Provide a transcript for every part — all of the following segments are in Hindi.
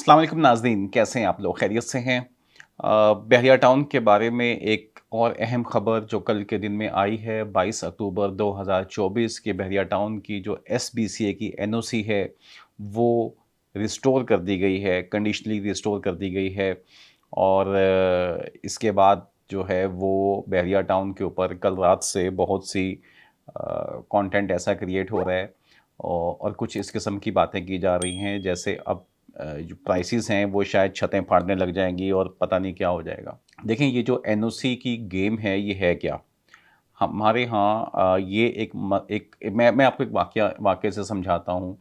अस्सलाम वालेकुम नाज़रीन, कैसे हैं आप लोग? खैरियत से हैं? बहरिया टाउन के बारे में एक और अहम खबर जो कल के दिन में आई है, 22 अक्टूबर 2024 के बहरिया टाउन की जो एसबीसीए की एनओसी है, वो रिस्टोर कर दी गई है, कंडीशनली रिस्टोर कर दी गई है। और इसके बाद जो है वो बहरिया टाउन के ऊपर कल रात से बहुत सी कंटेंट ऐसा क्रिएट हो रहा है और कुछ इस किस्म की बातें की जा रही हैं, जैसे अब जो प्राइसेस हैं वो शायद छतें फाड़ने लग जाएँगी और पता नहीं क्या हो जाएगा। देखें, ये जो एनओसी की गेम है, ये है क्या? हमारे यहाँ ये एक मैं आपको एक वाक़ये से समझाता हूँ।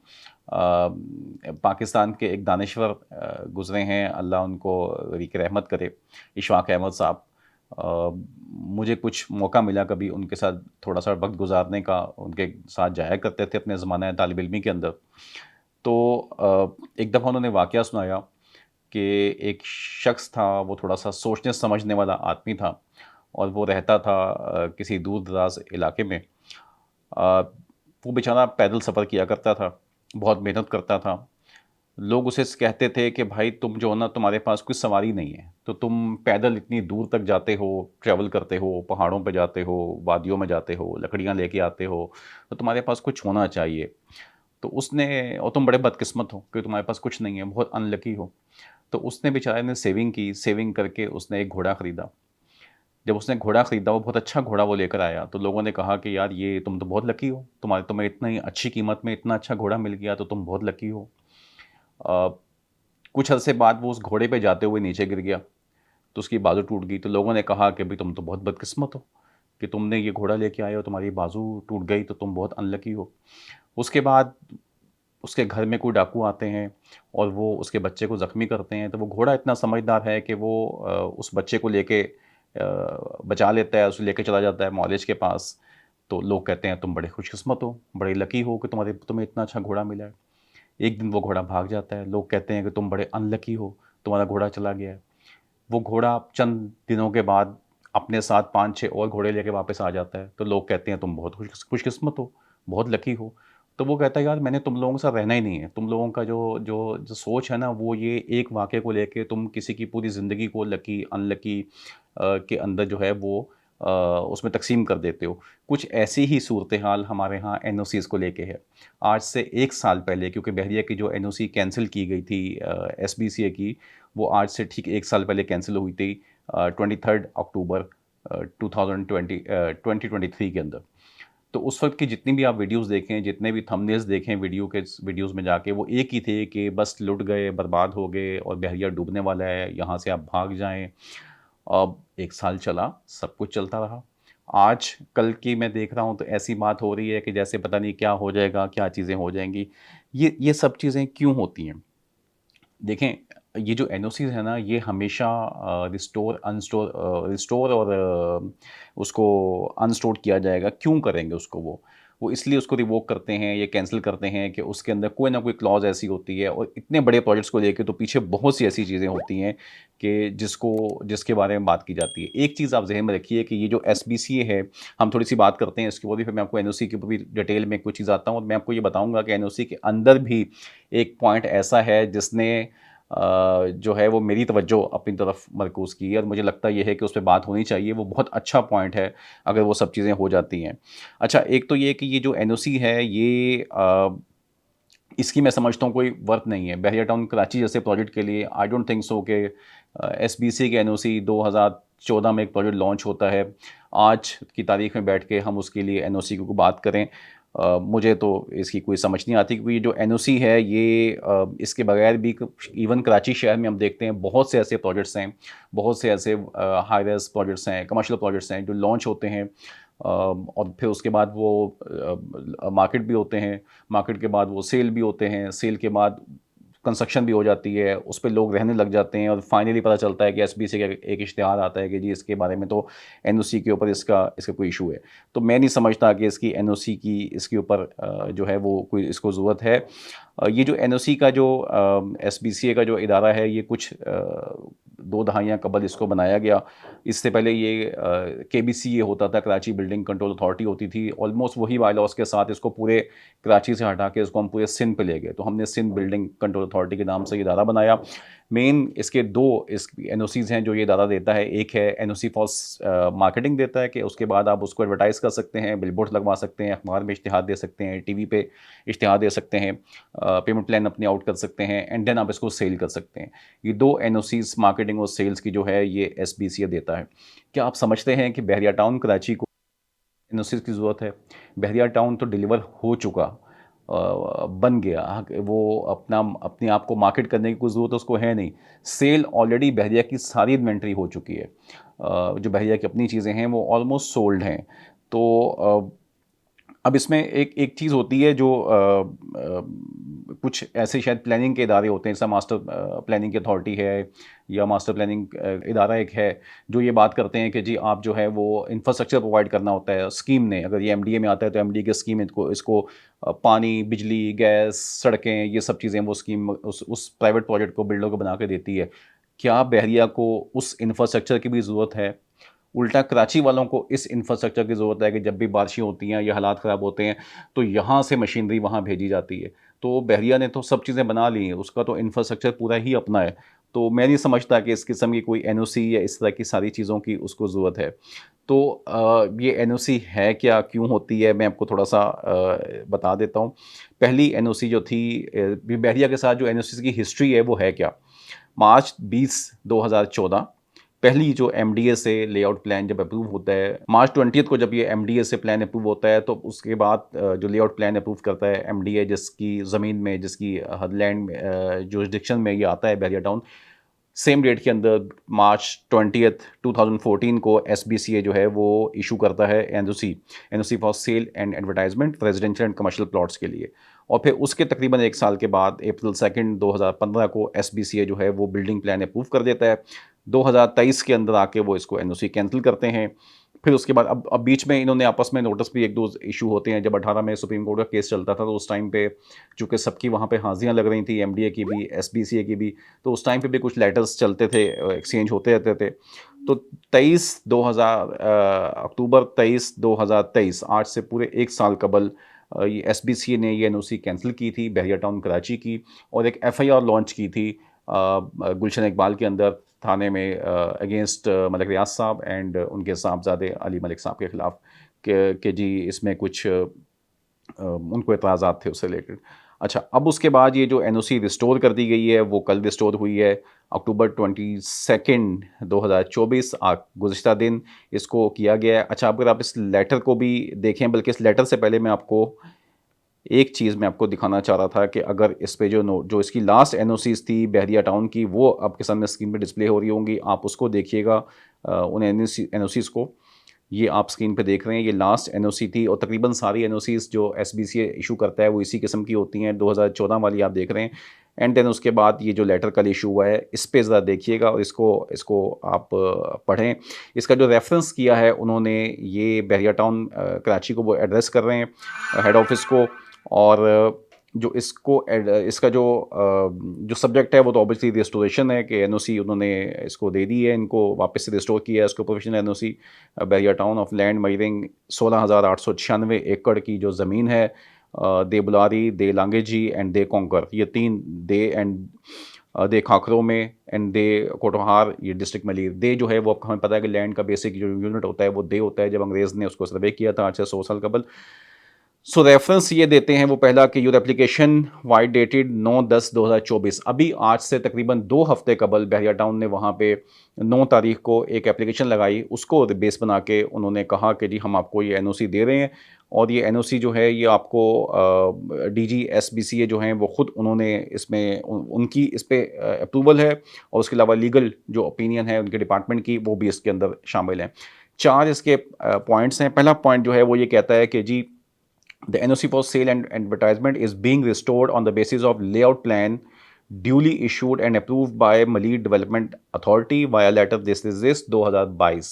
पाकिस्तान के एक दानिश्वर गुज़रे हैं, अल्लाह उनको बरीक रहमत करे, इशफ़ाक़ अहमद साहब। मुझे कुछ मौका मिला कभी उनके साथ थोड़ा-सा वक़्त गुज़ारने का, उनके साथ जाया करते थे अपने ज़माने तालिब इल्मी के अंदर। तो एक दफ़ा उन्होंने वाक़या सुनाया कि एक शख़्स था, वो थोड़ा-सा सोचने-समझने वाला आदमी था और वो रहता था किसी दूर-दराज़ इलाके में। वो बेचारा पैदल सफ़र किया करता था, बहुत मेहनत करता था। लोग उसे कहते थे कि भाई तुम जो हो ना, तुम्हारे पास कोई सवारी नहीं है, तो तुम पैदल इतनी दूर तक जाते हो, ट्रैवल करते हो, पहाड़ों पे जाते हो, वादियों में जाते हो, लकड़ियाँ लेके आते हो, तो तुम्हारे पास कुछ होना चाहिए। तो उसने और तुम बड़े बदकिस्मत हो कि तुम्हारे पास कुछ नहीं है, बहुत अनलकी हो। तो उसने बेचारे ने सेविंग की, सेविंग करके उसने एक घोड़ा खरीदा। जब उसने घोड़ा खरीदा, वो बहुत अच्छा घोड़ा वो लेकर आया, तो लोगों ने कहा कि यार ये तुम तो बहुत लकी हो, तुम्हें इतनी अच्छी कीमत में इतना अच्छा घोड़ा मिल गया, तो तुम बहुत लकी हो। अ, कुछ अरसे बाद वो उस घोड़े पे जाते हुए नीचे गिर गया, तो उसकी बाजू टूट गई। तो लोगों ने कहा कि भई तुम तो बहुत बदकिस्मत हो कि तुमने ये घोड़ा लेके आए हो, तुम्हारी बाजू टूट गई, तो तुम बहुत अनलकी हो। उसके बाद उसके घर में कोई डाकू आते हैं और वो उसके बच्चे को ज़ख्मी करते हैं, तो वो घोड़ा इतना समझदार है कि वो उस बच्चे को लेके बचा लेता है, उसे लेके चला जाता है मुआलिज के पास। तो लोग कहते हैं तुम बड़े खुशकिस्मत हो, बड़े लकी हो कि तुम्हें इतना अच्छा घोड़ा मिला है। एक दिन वो घोड़ा भाग जाता है, लोग कहते हैं कि तुम बड़े अनलकी हो, तुम्हारा घोड़ा चला गया है। वो घोड़ा चंद दिनों के बाद अपने साथ 5-6 और घोड़े लेके वापस आ जाता है, तो लोग कहते हैं तुम बहुत खुशकिस्मत हो, बहुत लकी हो। तो वो कहता है यार मैंने तुम लोगों के साथ रहना ही नहीं है। तुम लोगों का जो सोच है ना, वो ये एक वाक़ये को लेके तुम किसी की पूरी ज़िंदगी को लकी, अनलकी के अंदर जो है वो अ, उसमें तक़सीम कर देते हो। कुछ ऐसी ही सूरत-ए-हाल हमारे यहाँ एनओसीज़ को लेके है। आज से 1 साल पहले, क्योंकि बहरिया की जो एनओसी कैंसल की गई थी एसबीसीए की, वो आज से ठीक 1 साल पहले कैंसल हुई थी 23 अक्टूबर 2023 के अंदर। तो उस वक़्त की जितनी भी आप वीडियोज़ देखें, जितने भी थंबनेल्स देखें वीडियोज़ में जाके, वो एक ही थे कि बस लुट गए, बर्बाद हो गए और बहरिया डूबने वाला है, यहाँ से आप भाग जाएँ। अब 1 साल चला, सब कुछ चलता रहा। आज कल की मैं देख रहा हूँ तो ऐसी बात हो रही है कि जैसे पता नहीं क्या हो जाएगा, क्या चीज़ें हो जाएँगी। ये सब चीज़ें क्यों होती हैं? देखें, ये जो एनओसीज़ है ना, ये हमेशा रिस्टोर और उसको अनस्टोर किया जाएगा। क्यों करेंगे उसको वो? वो इसलिए उसको रिवोक करते हैं, या कैंसल करते हैं कि उसके अंदर कोई ना कोई क्लॉज़ ऐसी होती है, और इतने बड़े प्रोजेक्ट्स को लेके तो पीछे बहुत सी ऐसी चीज़ें होती हैं कि जिसके बारे में बात की जाती है। एक चीज़ आप ज़हन में रखिए कि ये जो एसबीसीए है, हम थोड़ी-सी बात करते हैं इसके ऊपर भी, फिर मैं आपको एनओसी के ऊपर भी डिटेल में कुछ चीज़ आता हूँ, और मैं आपको ये बताऊँगा कि एनओसी के अंदर भी एक पॉइंट ऐसा है जिसने जो है वो मेरी तवज्जो अपनी तरफ मरकूज़ की है, और मुझे लगता ये है कि उस पे बात होनी चाहिए। वो बहुत अच्छा पॉइंट है, अगर वो सब चीज़ें हो जाती हैं। अच्छा, एक तो ये कि ये जो एनओसी है, ये इसकी मैं समझता हूँ कोई वर्थ नहीं है। बहरिया टाउन कराची जैसे प्रोजेक्ट के लिए आई डोंट थिंक सो कि एसबीसी के एनओसी 2014 में एक प्रोजेक्ट लॉन्च होता है। आज की तारीख में बैठ के हम उसके लिए एनओसी की कोई बात करें, मुझे तो इसकी कोई समझ नहीं आती, क्योंकि ये जो एनओसी है ये इसके बगैर भी इवन कराची शहर में हम देखते हैं बहुत से ऐसे प्रोजेक्ट्स हैं, बहुत से ऐसे हाई राइज़ प्रोजेक्ट्स हैं, कमर्शियल प्रोजेक्ट्स हैं जो लॉन्च होते हैं, और फिर उसके बाद वो मार्केट भी होते हैं, मार्केट के बाद वो सेल भी होते हैं, सेल के बाद कंस्ट्रक्शन भी हो जाती है, उस पे लोग रहने लग जाते हैं, और फाइनली पता चलता है कि एसबीसी का एक इश्तिहार आता है कि जी इसके बारे में तो एनओसी के ऊपर इसका इसका कोई इशू है। तो मैं नहीं समझता कि इसकी एनओसी की इसके ऊपर जो है वो कोई इसको ज़रूरत है। ये जो एनओसी का जो एसबीसीए का जो इदारा है, ये कुछ 2 दहाइयाँ कबल इसको बनाया गया। इससे पहले ये केबीसीए होता था, कराची बिल्डिंग कंट्रोल अथॉरिटी होती थी। ऑलमोस्ट वही बायलॉज के साथ इसको पूरे कराची से हटा के इसको हम पूरे सिंध पे ले गए। तो हमने सिंध बिल्डिंग कंट्रोल अथॉरिटी के नाम से ये इदारा बनाया। मेन इसके 2 इस एनओसीज़ हैं जो ये इदारा देता है। एक है एनओसी फॉर मार्केटिंग देता है कि उसके बाद आप उसको एडवर्टाइज़ कर सकते हैं, बिलबोर्ड्स लगवा सकते हैं, अखबार में इश्तिहार दे सकते हैं, टीवी पे इश्तिहार दे सकते हैं, पेमेंट प्लान अपने आउट कर सकते हैं, एंड देन आप इसको सेल कर सकते हैं। ये 2 एनओसीज़ मार्केटिंग और सेल्स की जो है ये एसबीसीए देता है। क्या आप समझते हैं कि बहरिया टाउन कराची को एनओसीज़ की ज़रूरत है? बहरिया टाउन तो डिलीवर हो चुका, बन गया। वो अपने आप को मार्केट करने की कोई ज़रूरत उसको है नहीं। सेल ऑलरेडी बहरिया की सारी इन्वेंट्री हो चुकी है। जो बहरिया की अपनी चीज़ें हैं वो ऑलमोस्ट सोल्ड हैं। तो अब इसमें एक चीज़ होती है जो कुछ ऐसे शायद प्लानिंग के इदारे होते हैं, जैसा मास्टर प्लानिंग की अथॉरिटी है या मास्टर प्लानिंग इदारा एक है, जो ये बात करते हैं कि जी आप जो है वो इंफ्रास्ट्रक्चर प्रोवाइड करना होता है स्कीम ने। अगर ये एमडीए में आता है तो एमडीए की स्कीम इसको पानी, बिजली, गैस, सड़कें, ये सब चीज़ें वो स्कीम उस प्राइवेट प्रोजेक्ट को, बिल्डर को बना के देती है। क्या बहरिया को उस इंफ्रास्ट्रक्चर की भी ज़रूरत है? उल्टा कराची वालों को इस इंफ्रास्ट्रक्चर की ज़रूरत है कि जब भी बारिशें होती हैं या हालात ख़राब होते हैं तो यहाँ से मशीनरी वहाँ भेजी जाती है। तो बहरिया ने तो सब चीज़ें बना ली हैं, उसका तो इंफ्रास्ट्रक्चर पूरा ही अपना है। तो मैं नहीं समझता कि इस किस्म की कोई एनओसी या इस तरह की सारी चीज़ों की उसको ज़रूरत है। तो ये एनओसी है क्या, क्यों होती है, मैं आपको थोड़ा-सा बता देता हूँ। पहली एनओसी जो थी, बहरिया के साथ जो एनओसीज़ की हिस्ट्री है वो है क्या? मार्च 20, 2014 पहली जो एमडीए से लेआउट प्लान जब अप्रूव होता है, मार्च 20 को जब ये एमडीए से प्लान अप्रूव होता है, तो उसके बाद जो लेआउट प्लान अप्रूव करता है एमडीए, जिसकी ज़मीन में, जिसकी हदलैंड जुरिसडिक्शन में ये आता है बहरिया टाउन, सेम डेट के अंदर मार्च 20th 2014 को एसबीसीए जो है वो इशू करता है NOC for sale and advertisement residential and commercial plots के लिए। और फिर उसके तकरीबन 1 साल के बाद अप्रैल 2 2015 को एसबीसीए जो है वो बिल्डिंग प्लान अप्रूव कर देता है। 2023 के अंदर आके वो इसको एनओसी कैंसिल करते हैं। फिर उसके बाद अब बीच में इन्होंने आपस में नोटिस भी 1-2 इशू होते हैं। जब 18 में सुप्रीम कोर्ट का केस चलता था तो उस टाइम पे चूँकि सबकी वहाँ पे हाज़ियाँ लग रही थी, एमडीए की भी, एसबीसीए की भी, तो उस टाइम पे भी कुछ लेटर्स चलते थे, एक्सचेंज होते रहते थे। तो 20 अक्टूबर 23 2023, आज से पूरे 1 साल कबल ये एसबीसीए ने ये एनओसी कैंसिल की थी बहरिया टाउन कराची की, और एक एफआईआर लॉन्च की थी गुलशन इकबाल के अंदर थाने में अगेंस्ट मलिक रियाज साहब एंड उनके साहबजादे अली मलिक साहब के ख़िलाफ़ कि जी इसमें कुछ उनको एतराज़ात थे उससे रिलेटेड। अच्छा, अब उसके बाद ये जो एनओसी रिस्टोर कर दी गई है वो कल रिस्टोर हुई है, अक्टूबर 22 2024 गुज़िश्ता दिन इसको किया गया है। अच्छा, अगर आप इस लेटर को भी देखें, बल्कि इस लेटर से पहले मैं आपको एक चीज़ मैं आपको दिखाना चाह रहा था कि अगर इस पे जो इसकी लास्ट एनओसीज़ थी बहरिया टाउन की, वो आपके सामने स्क्रीन पे डिस्प्ले हो रही होंगी, आप उसको देखिएगा। उन एनओसीज़ को ये आप स्क्रीन पे देख रहे हैं, ये लास्ट एनओसी थी, और तकरीबन सारी एनओसीज़ जो एसबीसीए इशू करता है वो इसी किस्म की होती हैं। 2014 वाली आप देख रहे हैं, एंड देन उसके बाद ये जो लेटर कल इशू हुआ है, इस पे ज़रा देखिएगा और इसको आप पढ़ें। इसका जो रेफरेंस किया है उन्होंने, ये बहरिया टाउन कराची को वो एड्रेस कर रहे हैं, हेड ऑफिस को। और जो इसका जो सब्जेक्ट है वो तो ऑब्वियसली रिस्टोरेशन है कि एनओसी उन्होंने इसको दे दी है, इनको वापस से रिस्टोर किया है इसको professional NOC. Bahria town of land मयरिंग 16,896 एकड़ की जो ज़मीन है, दे बुलारी, दे लांगेजी एंड दे कोंकर, ये 3 दे खाखरों में एंड दे कोटोहार, ये डिस्ट्रिक्ट मलीर। दे जो है वो हमें पता है कि लैंड का बेसिक जो यूनिट होता है वो दे होता है, जब अंग्रेज़ ने उसको सर्वे किया था आज से 100 साल कबल। सो रेफरेंस ये देते हैं वो पहला कि योर एप्लीकेशन वाइड डेटेड 9/10/2024, अभी आज से तकरीबन 2 हफ्ते कबल बहरिया टाउन ने वहाँ पे 9 तारीख को एक एप्लीकेशन लगाई, उसको बेस बना के उन्होंने कहा कि जी हम आपको ये एनओसी दे रहे हैं, और ये एनओसी जो है ये आपको डीजी एसबीसीए जो हैं वो खुद उन्होंने इसमें उनकी इस पे अप्रूवल है, और उसके अलावा लीगल जो ओपिनियन है उनके डिपार्टमेंट की वो भी इसके अंदर शामिल हैं। 4 इसके पॉइंट्स हैं। पहला पॉइंट जो है वो ये कहता है कि जी the NOC for sale and advertisement is being restored on the basis of layout plan duly issued and approved by Malid Development Authority via letter this 2022।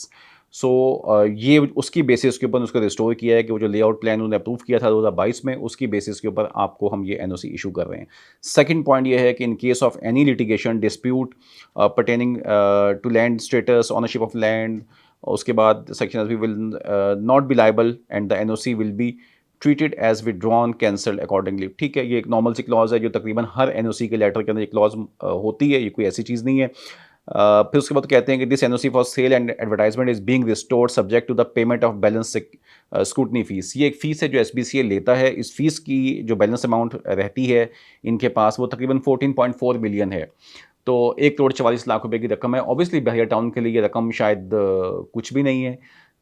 सो ये उसकी बेसिस के ऊपर उसको रिस्टोर किया है कि वो जो लेआउट प्लान उन्होंने अप्रूव किया था 2022 में, उसकी बेसिस के ऊपर आपको हम ये एनओसी इशू कर रहे हैं। सेकंड पॉइंट ये है कि in case of any litigation dispute pertaining to land status, ownership of land, उसके बाद section we will not be liable and the NOC will be treated as withdrawn cancelled accordingly. ठीक है, ये एक नॉर्मल सी क्लॉज है जो तकरीबन हर एनओसी के लेटर के अंदर एक क्लॉज होती है, ये कोई ऐसी चीज़ नहीं है। फिर उसके बाद कहते हैं कि this NOC for sale and advertisement is being restored subject to the payment of balance scrutiny fees. ये एक फ़ीस है जो एसबीसीए लेता है। इस फीस की जो बैलेंस अमाउंट रहती है इनके पास वो तकरीबन 14.4 बिलियन है। तो 1,44,00,000 रुपए की रकम है। ऑब्वियसली बहरिया टाउन के लिए ये रकम शायद कुछ भी नहीं है।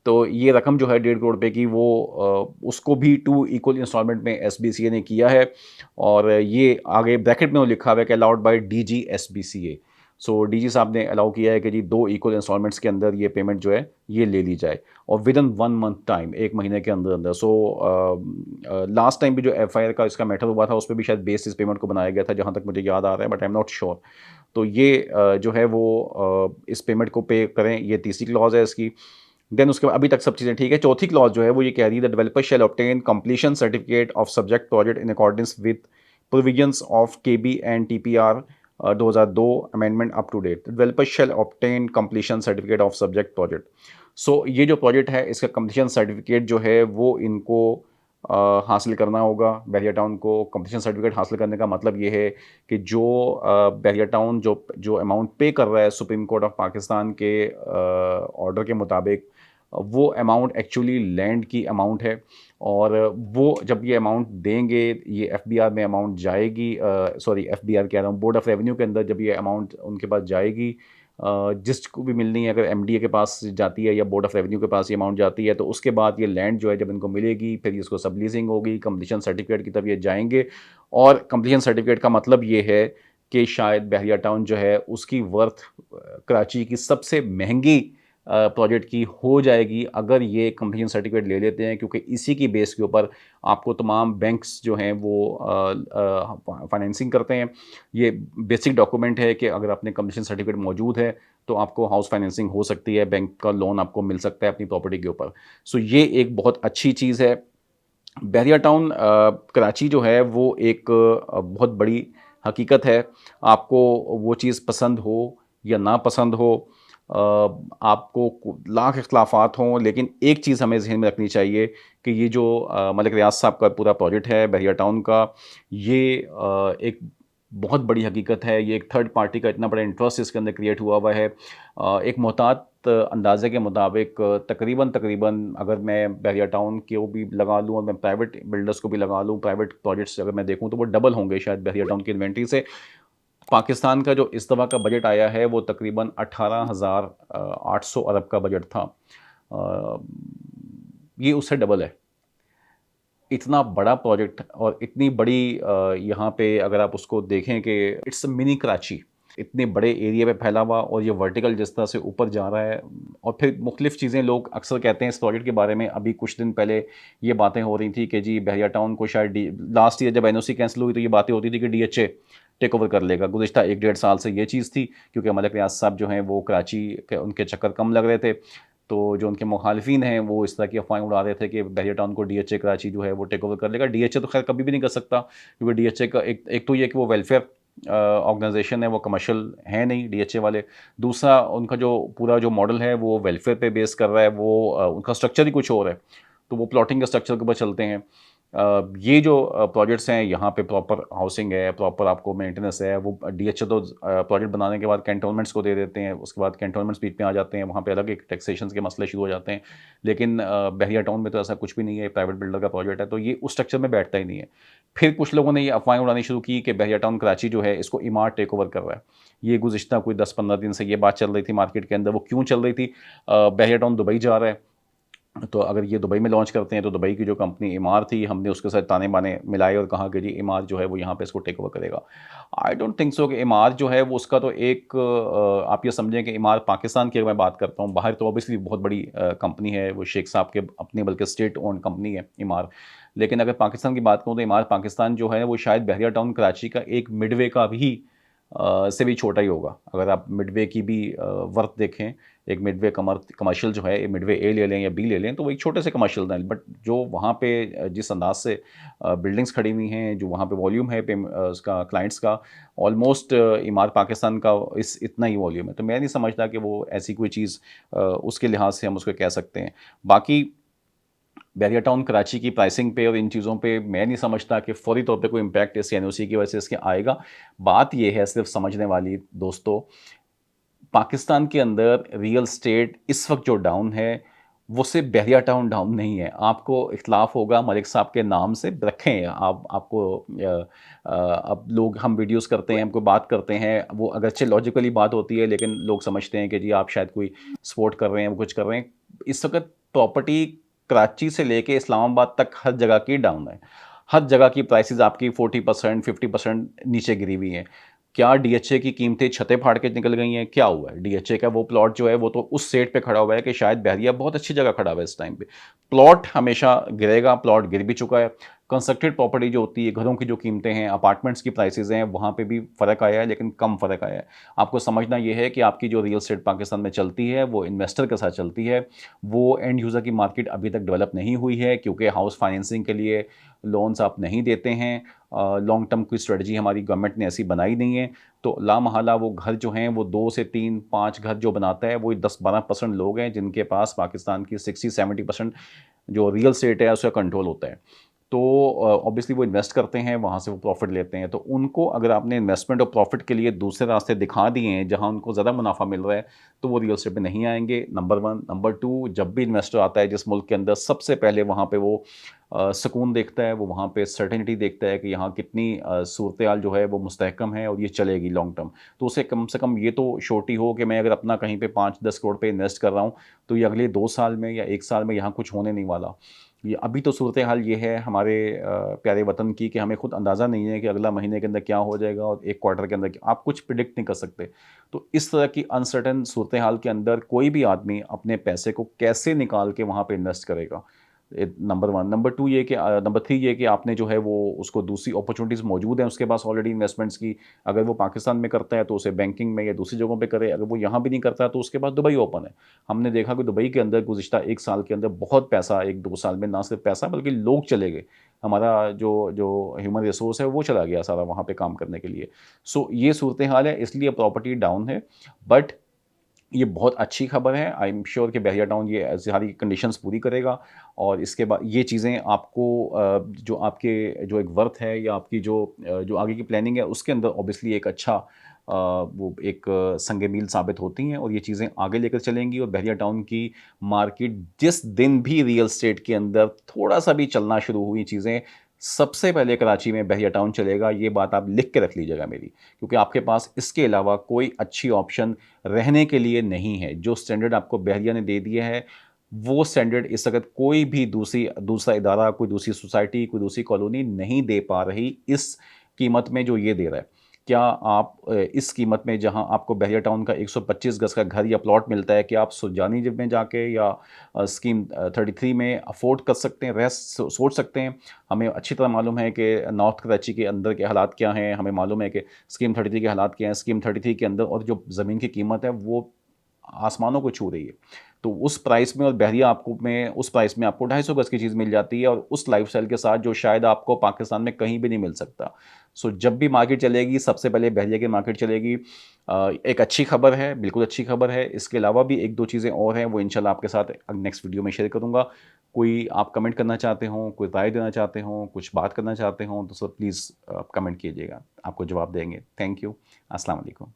तो ये रकम जो है 1.5 करोड़ रुपए की, वो उसको भी 2 इक्वल इंस्टॉलमेंट में एसबीसीए ने किया है। और ये आगे ब्रैकेट में वो लिखा हुआ है कि allowed by DG SBCA. So DG साहब ने अलाउ किया है कि जी 2 इक्वल इंस्टॉलमेंट्स के अंदर ये पेमेंट जो है ये ले ली जाए, और विद इन 1 मंथ टाइम, 1 महीने के अंदर अंदर। सो लास्ट टाइम भी जो एफआईआर का इसका मैटर हुआ था उस पर भी शायद बेस इस पेमेंट को बनाया गया था, जहाँ तक मुझे याद आ रहा है, but I am not sure. तो ये जो है वो इस पेमेंट को पे करें, ये तीसरी क्लॉज है इसकी। देन उसके बाद अभी तक सब चीज़ें ठीक है। चौथी क्लॉज जो है वो ये कह रही है the developer shall obtain completion certificate of subject project in accordance with provisions of KB and TPR 2002 amendment up to date. Developer shall obtain completion certificate of subject project. So ये जो प्रोजेक्ट है इसका कंप्लीशन सर्टिफिकेट जो है वो इनको हासिल करना होगा। बहरिया टाउन को कंप्लीशन सर्टिफिकेट हासिल करने का मतलब ये है कि जो बहरिया टाउन जो जो अमाउंट पे कर रहा है सुप्रीम कोर्ट ऑफ पाकिस्तान के ऑर्डर के मुताबिक, वो अमाउंट एक्चुअली लैंड की अमाउंट है। और वो जब ये अमाउंट देंगे, ये एफबीआर में अमाउंट जाएगी, सॉरी एफबीआर कह रहा हूँ, बोर्ड ऑफ रेवेन्यू के अंदर जब ये अमाउंट उनके पास जाएगी, जिसको भी मिलनी है, अगर एमडीए के पास जाती है या बोर्ड ऑफ रेवेन्यू के पास ये अमाउंट जाती है, तो उसके बाद ये लैंड जो है जब इनको मिलेगी, फिर इसको सब लीजिंग होगी, कंप्लीशन सर्टिफिकेट की तरफ ये जाएंगे। और कंप्लीशन सर्टिफिकेट का मतलब ये है कि शायद बहरिया टाउन जो है उसकी वर्थ कराची की सबसे महंगी प्रोजेक्ट की हो जाएगी अगर ये कंप्लीशन सर्टिफिकेट ले लेते हैं, क्योंकि इसी की बेस के ऊपर आपको तमाम बैंक्स जो हैं वो फाइनेंसिंग करते हैं। ये बेसिक डॉक्यूमेंट है कि अगर अपने कंप्लीशन सर्टिफिकेट मौजूद है तो आपको हाउस फाइनेंसिंग हो सकती है, बैंक का लोन आपको मिल सकता है अपनी प्रॉपर्टी के ऊपर। सो ये एक बहुत अच्छी चीज़ है। बहरिया टाउन कराची जो है वो एक बहुत बड़ी हकीकत है। आपको वो चीज़ पसंद हो या ना पसंद हो, आपको लाख इख्तलाफात हों, लेकिन एक चीज़ हमें ज़हन में रखनी चाहिए कि ये जो मलिक रियाज साहब का पूरा प्रोजेक्ट है बहरिया टाउन का, ये एक बहुत बड़ी हकीकत है। ये एक थर्ड पार्टी का इतना बड़ा इंटरेस्ट इसके अंदर क्रिएट हुआ हुआ है। एक मोहतात अंदाजे के मुताबिक तकरीबन तकरीबन अगर मैं बहरिया टाउन को भी लगा लूँ और मैं प्राइवेट बिल्डर्स को भी लगा लूँ, प्राइवेट प्रोजेक्ट्स अगर मैं देखूँ, तो वो डबल होंगे शायद बहरिया टाउन की इन्वेंट्री से। पाकिस्तान का जो इस दफ़ा का बजट आया है वो तकरीबन 18,800 अरब का बजट था। अ, ये उससे डबल है। इतना बड़ा प्रोजेक्ट और इतनी बड़ी यहाँ पे अगर आप उसको देखें कि इट्स अ मिनी कराची, इतने बड़े एरिया पे फैला हुआ, और ये वर्टिकल जिस तरह से ऊपर जा रहा है। और फिर मुख्तलिफ़ चीज़ें लोग अक्सर कहते हैं इस प्रोजेक्ट के बारे में। अभी कुछ दिन पहले ये बातें हो रही थी कि जी बहरिया टाउन को शायद लास्ट ईयर जब एनओसी कैंसिल हुई तो ये बातें होती थी कि डीएचए टेक ओवर कर लेगा। गुज़िश्ता 1 डेढ़ साल से ये चीज़ थी, क्योंकि मलिक रियाज साहब जो हैं वो कराची के उनके चक्कर कम लग रहे थे। तो जो उनके मुखालिफिन हैं वो इस तरह की अफवाहें उड़ा रहे थे कि बहरिया टाउन को डीएचए कराची जो है वो टेक ओवर कर लेगा। डीएचए तो खैर कभी भी नहीं कर सकता, क्योंकि डीएचए का एक तो ये कि वो वेलफेयर ऑर्गेनाइजेशन है, वो कमर्शियल है नहीं डीएचए वाले। दूसरा, उनका जो पूरा जो मॉडल है वो वेलफेयर पे बेस कर रहा है, वो उनका स्ट्रक्चर ही कुछ और है, तो वो प्लॉटिंग के स्ट्रक्चर के ऊपर चलते हैं। ये जो प्रोजेक्ट्स हैं यहाँ पे प्रॉपर हाउसिंग है, प्रॉपर आपको मेंटेनेंस है। वो डीएचए तो प्रोजेक्ट बनाने के बाद कैंटोनमेंट्स को दे देते हैं, उसके बाद कैंटोनमेंट्स बीच में आ जाते हैं, वहाँ पे अलग एक टैक्सेशन के मसले शुरू हो जाते हैं। लेकिन बहरिया टाउन में तो ऐसा कुछ भी नहीं है, प्राइवेट बिल्डर का प्रोजेक्ट है, तो ये उस स्ट्रक्चर में बैठता ही नहीं है। फिर कुछ लोगों ने ये अफवाहें उड़ानी शुरू की कि बहरिया टाउन कराची जो है इसको इमारत टेक ओवर कर रहा है। ये गुज़िश्ता कोई 10-15 दिन से ये बात चल रही थी मार्केट के अंदर। वो क्यों चल रही थी? बहरिया टाउन दुबई जा रहा है, तो अगर ये दुबई में लॉन्च करते हैं तो दुबई की जो कंपनी इमार थी, हमने उसके साथ ताने बाने मिलाए और कहा कि जी इमार जो है वो यहाँ पे इसको टेक ओवर करेगा। आई डोंट थिंक सो कि इमार जो है वो उसका तो एक आप ये समझें कि इमार पाकिस्तान की अगर मैं बात करता हूँ, बाहर तो ऑब्वियसली बहुत बड़ी कंपनी है, वो शेख साहब के अपनी बल्कि स्टेट ओन कंपनी है इमार। लेकिन अगर पाकिस्तान की बात करूँ तो इमार पाकिस्तान जो है वो शायद बहरिया टाउन कराची का एक मिडवे का भी से भी छोटा ही होगा। अगर आप मिडवे की भी वर्थ देखें, एक मिडवे कमर्शियल जो है, मिडवे ए ले लें या बी ले लें, तो वो एक छोटे से कमर्शियल हैं, बट जो वहाँ पे जिस अंदाज से बिल्डिंग्स खड़ी हुई हैं, जो वहाँ पे वॉल्यूम है उसका क्लाइंट्स का, ऑलमोस्ट इमारत पाकिस्तान का इस इतना ही वॉल्यूम है। तो मैं नहीं समझता कि वो ऐसी कोई चीज़ उसके लिहाज से हम उसको कह सकते हैं। बाकी बैरिया टाउन कराची की प्राइसिंग पे और इन चीज़ों पे मैं नहीं समझता कि फौरी तौर पे कोई इम्पैक्ट इस एनओसी की वजह से इसके आएगा। बात ये है सिर्फ समझने वाली दोस्तों, पाकिस्तान के अंदर रियल एस्टेट इस वक्त जो डाउन है, वो सिर्फ बैरिया टाउन डाउन नहीं है। आपको इख्तलाफ होगा मलिक साहब के नाम से, रखें आप, आपको अब लोग, हम वीडियोस करते हैं, हमको बात करते हैं, वो अगरचे लॉजिकली बात होती है, लेकिन लोग समझते हैं कि जी आप शायद कोई सपोर्ट कर रहे हैं, वो कुछ कर रहे हैं। इस वक्त प्रॉपर्टी कराची से लेके इस्लामाबाद तक हर जगह की डाउन है। हर जगह की प्राइसेस आपकी 40% 50% नीचे गिरी हुई हैं। क्या डीएचए की कीमतें छतें फाड़ के निकल गई हैं? क्या हुआ है? डीएचए का वो प्लॉट जो है वो तो उस सेट पे खड़ा हुआ है कि शायद बहरिया बहुत अच्छी जगह खड़ा हुआ है इस टाइम पे। प्लॉट हमेशा गिरेगा, प्लॉट गिर भी चुका है। कंस्ट्रक्टेड प्रॉपर्टी जो होती है, घरों की जो कीमतें हैं, अपार्टमेंट्स की प्राइसेस हैं, वहाँ पे भी फ़र्क आया है, लेकिन कम फ़र्क आया है। आपको समझना ये है कि आपकी जो रियल एस्टेट पाकिस्तान में चलती है, वो इन्वेस्टर के साथ चलती है। वो एंड यूज़र की मार्केट अभी तक डेवलप नहीं हुई है, क्योंकि हाउस फाइनेंसिंग के लिए लोन्स आप नहीं देते हैं। लॉन्ग टर्म कोई स्ट्रेटजी हमारी गवर्नमेंट ने ऐसी बनाई नहीं है। तो लामहला वो घर जो हैं, वो 2 से 3 5 घर जो बनाता है, वो 10-12% लोग हैं जिनके पास पाकिस्तान की 60-70% जो रियल एस्टेट है उसका कंट्रोल होता है। तो ऑब्वियसली वो इन्वेस्ट करते हैं, वहाँ से वो प्रॉफिट लेते हैं। तो उनको अगर आपने इन्वेस्टमेंट और प्रॉफिट के लिए दूसरे रास्ते दिखा दिए हैं जहाँ उनको ज़्यादा मुनाफा मिल रहा है, तो वो रियल एस्टेट पे नहीं आएंगे, नंबर 1। नंबर 2, जब भी इन्वेस्टर आता है जिस मुल्क के अंदर, सबसे पहले वहाँ पे वो सुकून देखता है, वो वहाँ पे सर्टेनिटी देखता है कि यहाँ कितनी सूरत हाल जो है वो मुस्तहकम है और ये चलेगी लॉन्ग टर्म। तो उसे कम से कम ये तो श्योरिटी हो कि मैं अगर अपना कहीं पे 5-10 करोड़ पे इन्वेस्ट कर रहा हूँ, तो ये अगले 2 साल में या 1 साल में यहाँ कुछ होने नहीं वाला। ये अभी तो सूरत हाल ये है हमारे प्यारे वतन की कि हमें खुद अंदाज़ा नहीं है कि अगला महीने के अंदर क्या हो जाएगा और 1 क्वार्टर के अंदर आप कुछ प्रिडिक्ट नहीं कर सकते। तो इस तरह की अनसर्टेन सूरत हाल के अंदर कोई भी आदमी अपने पैसे को कैसे निकाल के वहाँ पे इन्वेस्ट करेगा? नंबर 1। नंबर 2 ये कि नंबर 3 ये कि आपने जो है वो उसको दूसरी अपॉर्चुनिटीज़ मौजूद हैं उसके पास ऑलरेडी इन्वेस्टमेंट्स की। अगर वो पाकिस्तान में करता है तो उसे बैंकिंग में या दूसरी जगहों पे करे, अगर वो यहाँ भी नहीं करता तो उसके पास दुबई ओपन है। हमने देखा कि दुबई के अंदर गुज़िश्ता 1 साल के अंदर बहुत पैसा, 1-2 साल में ना सिर्फ पैसा बल्कि लोग चले गए। हमारा जो जो ह्यूमन रिसोर्स है वो चला गया सारा वहाँ पे काम करने के लिए। सो ये सूरत हाल है, इसलिए प्रॉपर्टी डाउन है। बट ये बहुत अच्छी खबर है। आई एम श्योर कि बहरिया टाउन ये सारी कंडीशंस पूरी करेगा और इसके बाद ये चीज़ें आपको जो आपके जो एक वर्थ है या आपकी जो आगे की प्लानिंग है उसके अंदर ऑब्वियसली एक अच्छा वो एक संग मील साबित होती हैं और ये चीज़ें आगे लेकर चलेंगी। और बहरिया टाउन की मार्केट जिस दिन भी रियल एस्टेट के अंदर थोड़ा-सा भी चलना शुरू हुई चीज़ें, सबसे पहले कराची में बहरिया टाउन चलेगा। ये बात आप लिख के रख लीजिएगा मेरी, क्योंकि आपके पास इसके अलावा कोई अच्छी ऑप्शन रहने के लिए नहीं है। जो स्टैंडर्ड आपको बहरिया ने दे दिया है, वो स्टैंडर्ड इस वक़्त कोई भी दूसरा इदारा, कोई दूसरी सोसाइटी, कोई दूसरी कॉलोनी नहीं दे पा रही इस कीमत में जो ये दे रहा है। क्या आप इस कीमत में जहाँ आपको बहरिया टाउन का 125 गज़ का घर या प्लॉट मिलता है, क्या आप सुजानी में जाके या स्कीम 33 में अफ़ोर्ड कर सकते हैं, सोच सकते हैं? हमें अच्छी तरह मालूम है कि नॉर्थ कराची के अंदर के हालात क्या हैं, हमें मालूम है कि स्कीम 33 के हालात क्या हैं। स्कीम 33 के अंदर और जो ज़मीन की कीमत है वो आसमानों को छू रही है। तो उस प्राइस में और बहरिया आपको में उस प्राइस में आपको 250 गज़ की चीज़ मिल जाती है और उस लाइफ़स्टाइल के साथ जो शायद आपको पाकिस्तान में कहीं भी नहीं मिल सकता। सो जब भी मार्केट चलेगी सबसे पहले बहरिया की मार्केट चलेगी। एक अच्छी खबर है, बिल्कुल अच्छी खबर है। इसके अलावा भी 1-2 चीज़ें और हैं, वो इंशाल्लाह आपके साथ नेक्स्ट वीडियो में शेयर करूँगा। कोई आप कमेंट करना चाहते हों, कोई राय देना चाहते हों, कुछ बात करना चाहते हों, तो सर प्लीज़ कमेंट कीजिएगा, आपको जवाब देंगे। Thank you. अस्सलाम वालेकुम।